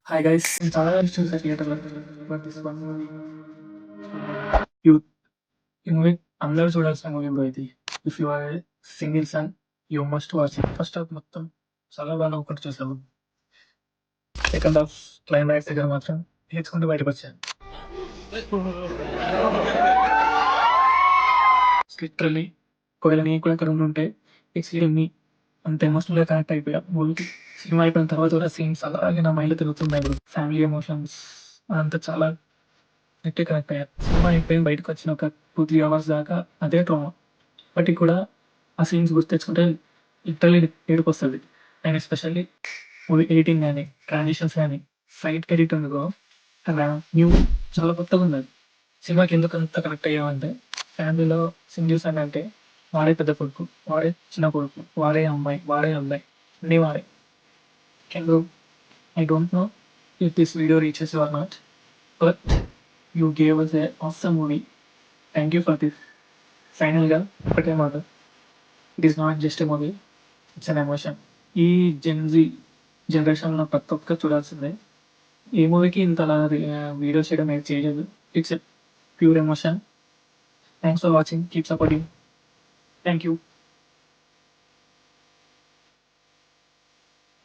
Hi guys, నేను చాలా రోజులు చూసా థియేటర్లో. But this one movie youth. ఈ మూవీ అందరూ చూడాల్సిన మూవీ బ్రో ఇది. If you are single son you must watch it. First half మొత్తం చాలా బాగా ఒకటి చూసాము. సెకండ్ హాఫ్ క్లైమాక్స్ దగ్గర మాత్రం నేర్చుకుంటూ బయటకు వచ్చాను. లిటరలీ ఒకవేళ నేను కూడా ఇక్కడ ఉంటే ఎక్స్పీరియన్స్ మీ అంత ఎమోషనల్గా కనెక్ట్ అయిపోయా మూవీకి. సినిమా అయిపోయిన తర్వాత కూడా సీన్స్ అలాగే నా మైండ్లో తిరుగుతున్నాయి బ్రో. ఫ్యామిలీ ఎమోషన్స్ అదంతా చాలా నెట్టే కనెక్ట్ అయ్యారు. సినిమా అయిపోయి బయటకు వచ్చిన ఒక 2-3 అవర్స్ దాకా అదే ట్రామా. ఇప్పటికి కూడా ఆ సీన్స్ గుర్తు తెచ్చుకుంటే లిటరలీ ఏడుపు వస్తుంది. అండ్ ఎస్పెషల్లీ మూవీ ఎడిటింగ్ కానీ ట్రాన్సిషన్స్ కానీ ఫైట్ ఎడిట్ ఉందో అలా న్యూ చాలా కొత్తగా ఉన్నది. సినిమాకి ఎందుకు అంత కనెక్ట్ అయ్యామంటే ఫ్యామిలీలో సింగిల్స్ అని అంటే వాడే పెద్ద కొడుకు, వాడే చిన్న కొడుకు, వాడే అమ్మాయి, వాడే అబ్బాయి, అన్నీ వాడే. Can I don't know if this video reaches you or not, but you gave us a awesome movie. Thank you for this. ఫైనల్గా ఒకటే మాట, it is not just a movie, it's an emotion. ఈ Gen Z జనరేషన్లో ప్రతి ఒక్కరు చూడాల్సిందే. ఏ మూవీకి ఇంత అలా వీడియో చేయడం ఏం చేయలేదు. It's a pure emotion. Thanks for watching, keep supporting. Thank you.